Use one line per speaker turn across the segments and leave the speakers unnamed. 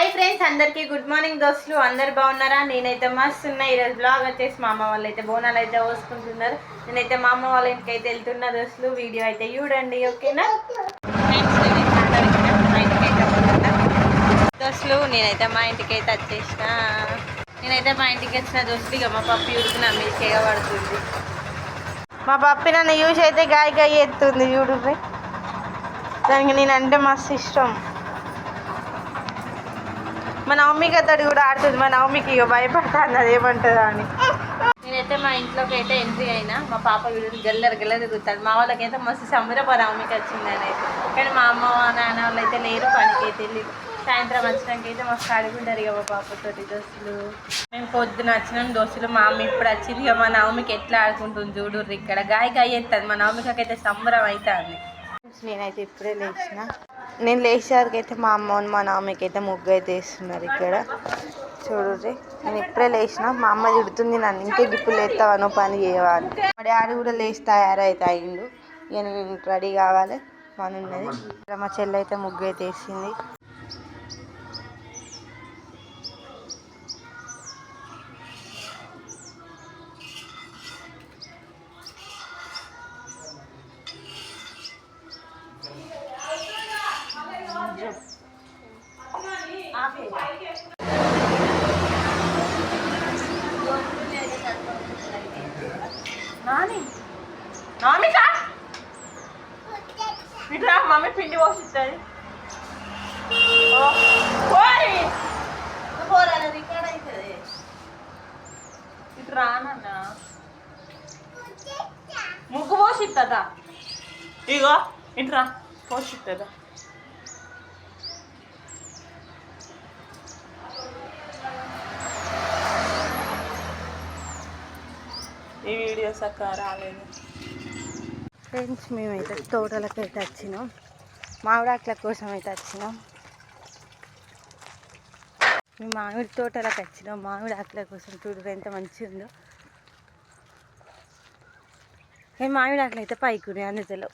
Hi friends, అందరికీ good morning దోస్తులు. అందరు బాగున్నారా? నేనైతే మస్తు ఉన్నా. ఈరోజు బ్లాగ్ వచ్చేసి మా అమ్మ వాళ్ళు అయితే బోనాలు అయితే పోసుకుంటున్నారు. నేనైతే మా అమ్మ వాళ్ళ ఇంటికి అయితే వెళ్తున్నా దోస్తులు. వీడియో అయితే చూడండి, ఓకేనా దోస్తులు? నేనైతే మా ఇంటికి అయితే వచ్చేసిన. దోస్తులు ఇక మా పప్పు యూడికి నా మీద చేయబడుతుంది. మా పప్పి నన్ను యూజ్ అయితే గాయ గాయ ఎత్తుంది యూడుపై. దానికి నేనంటే మస్తు ఇష్టం. మా నవమికి అతడు కూడా ఆడుతుంది. మా నవమికి ఇక భయపడుతుంది అది ఏమంటుందా అని. నేనైతే మా ఇంట్లోకి అయితే ఎంట్రీ అయినా. మా పాప వీడు గల్లర తిరుగుతాడు. మా వాళ్ళకైతే మస్తు సంబరప నవమికి వచ్చిందని అయితే. కానీ మా అమ్మ నాన్న వాళ్ళు అయితే లేరు, పనికి అయితే వెళ్ళి. సాయంత్రం వచ్చినాక అయితే మస్తు ఆడుకుంటారు ఇక మా పాపతోటి దోస్తులు. మేము పొద్దున వచ్చినాం దోస్తులు. మా అమ్మ ఇప్పుడు వచ్చింది. ఇక మా నవమికి ఎట్లా ఆడుకుంటుంది చూడుర్రి. ఇక్కడ గాయ ఎత్తుంది. మా నవమికి అయితే సంబరం అవుతుంది. నేనైతే ఇప్పుడే లేచిన. నేను లేచేసరికి అయితే మా అమ్మ మా నవమికి అయితే ముగ్గు అయితే వేస్తున్నారు ఇక్కడ చూడుర్రి. నేను ఇప్పుడే లేచిన. మా అమ్మ తిడుతుంది నన్ను, ఇంకే గిప్పులు లేస్తావా పని చేయవాలి. మా డాడీ కూడా లేచి తయారైతే అయిండు. ఇక నేను రెడీ కావాలి, పని ఉన్నది. ఇక్కడ మా చెల్లి అయితే ముగ్గు అయితే వేసింది. ఇట్లా మమ్మీ పిండి పోసిస్తుంది. ఇటు రానన్నా ముగ్గు పోసిస్తుందా? ఇగో ఇటు రా, పోసిస్తుందా? ఈ వీడియో చక్కగా రాలేదు ఫ్రెండ్స్. మేమైతే తోటలకు అయితే వచ్చినాం. మామిడాకుల కోసం అయితే వచ్చినాం. మేము మామిడి తోటలకు వచ్చినాం. మామిడి ఆకుల కోసం చూడు ఎంత మంచిగా ఉందో. మేము మామిడి ఆకులు అయితే పైకి ఉన్నాయి అందులో.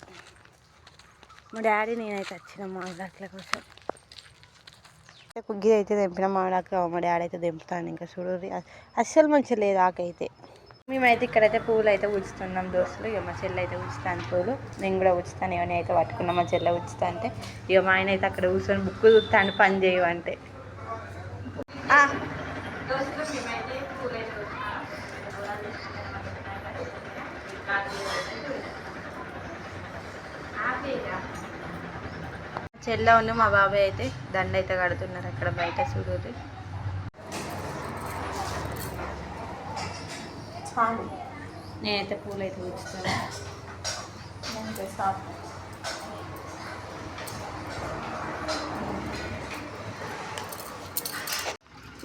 మా డాడీ నేనైతే వచ్చినాం మామిడి ఆకుల కోసం. కుగ్గి అయితే తెంపినాం మామిడాకు. మా డాడీ అయితే తెంపుతాను ఇంకా చూడు. అస్సలు మంచిగా లేదు ఆకైతే. మేమైతే ఇక్కడైతే పూలు అయితే ఉడుస్తున్నాం దోస్తులు. ఇక మా చెల్లి అయితే ఉడుస్తాను పూలు. నేను కూడా ఉడుస్తాను. ఇవన్నీ అయితే పట్టుకున్నాం. మా చెల్లి ఉడుస్తా అంటే ఇక మా ఆయన అయితే అక్కడ కూర్చొని బుక్ చూస్తాను పని చేయమంటే. చెల్ల ఉన్న మా బాబాయ్ అయితే దండ అయితే కడుతున్నారు అక్కడ బయట చూడు. నేనైతే పూలు అయితే ఉంచుతాను.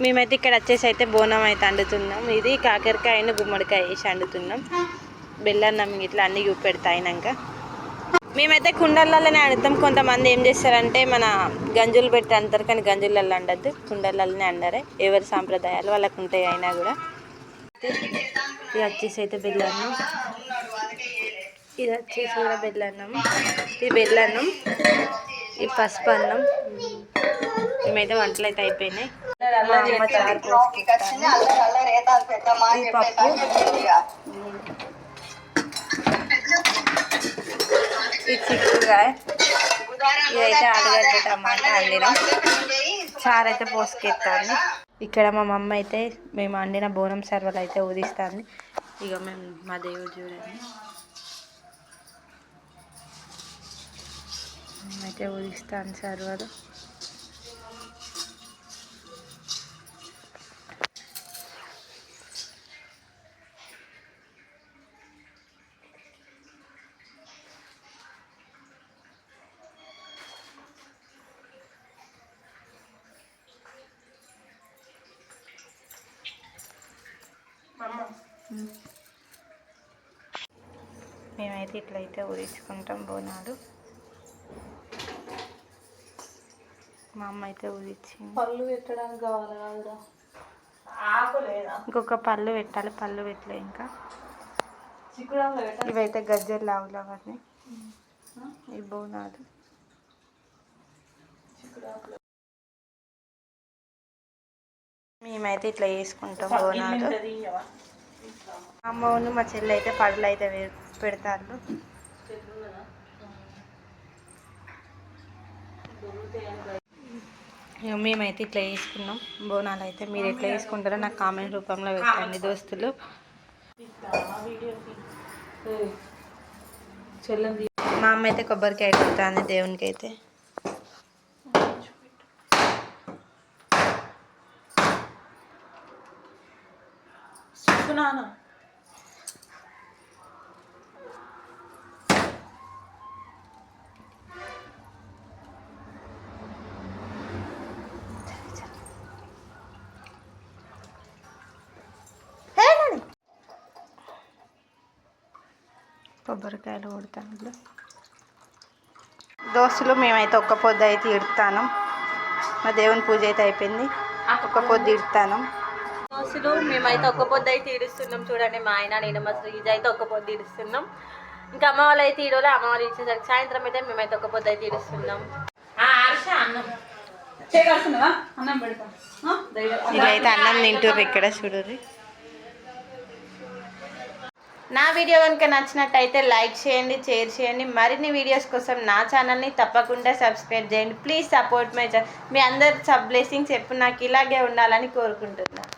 మేమైతే ఇక్కడ వచ్చేసి అయితే బోనం అయితే వండుతున్నాం. ఇది కాకరకాయను గుమ్మడికాయ వేసి వండుతున్నాం. బెల్లన్నం ఇట్లా అన్నీ చూపెడతా అయినాక. మేమైతే కుండలలోనే వండుతాం. కొంతమంది ఏం చేస్తారంటే మన గంజులు పెట్టి అంటారు, కానీ గంజులలో వండద్దు, కుండలలోనే వండరే. ఎవరి సాంప్రదాయాలు వాళ్ళకు ఉంటాయి. అయినా కూడా ఇది వచ్చేసి అయితే బెల్లన్నం. ఇది వచ్చేసి కూడా బెల్లన్నం. ఇది బెల్లన్నం, ఇది పసుపు అన్నం. మేమైతే వంటలు అయితే అయిపోయినాయి. ఇది పప్పు, ఇది చిక్కుడుకాయ, ఇదైతే ఆలుగడ్డ టమాటా వండినాం. చారు అయితే పోసుకెత్తాను. ఇక్కడ మా మమ్మ అయితే మేము వండిన బోనం సర్వలు అయితే ఊదిస్తాను. ఇక మేము మా దేవుడు చూడండి మేమైతే ఊదిస్తాను సర్వలు. మేమైతే ఇట్లయితే ఊరించుకుంటాం బోనాలు. మా అమ్మ అయితే ఊరించింది.
పళ్ళు పెట్టడానికి కావాలి కాదురా,
ఇంకొక పళ్ళు పెట్టాలి. పళ్ళు పెట్టలే ఇంకా. ఇవైతే గజ్జలు లావులు అవన్నీ ఈ బోనాలు. మేమైతే ఇట్లా చేసుకుంటాం బోనాలు. అమ్మవును మా చెల్లి అయితే పడలు అయితే పెడతారు. మేమైతే ఇట్లా చేసుకున్నాం బోనాలు. అయితే మీరు ఎట్లా చేసుకుంటారో నాకు కామెంట్ రూపంలో పెట్టండి దోస్తులు. మా అమ్మ అయితే కొబ్బరికాయ కొడుతుంది దేవునికి అయితే. కొబ్బరికాయలు కొడతాను దోస్తులు. మేమైతే ఒక్క పొద్దు అయితే ఇడతాను. మా దేవుని పూజ అయితే అయిపోయింది. ఒక్క పొద్దు ఇడతాను దోస్తులు. మేమైతే ఒక్క పొద్దు అయితే ఇడుస్తున్నాం. చూడండి మా ఆయన నేను మా శ్రీజ అయితే ఒక్క పొద్దు ఇడుస్తున్నాం. ఇంకా అమ్మ వాళ్ళు అయితే ఇడవలే. అమ్మ వాళ్ళు ఇచ్చేసరికి సాయంత్రం అయితే మేమైతే ఒక్క పొద్దు అయితే ఇడుస్తున్నాం. ఇదైతే అన్నం తింటారు ఇక్కడ చూడరు. నా వీడియో కనుక నచ్చినట్టయితే లైక్ చేయండి, షేర్ చేయండి. మరిన్ని వీడియోస్ కోసం నా ఛానల్ని తప్పకుండా సబ్స్క్రైబ్ చేయండి. Please support my channel. మీ అందరి బ్లెస్సింగ్స్ ఎప్పుడు నాకు ఇలాగే ఉండాలని కోరుకుంటున్నాను.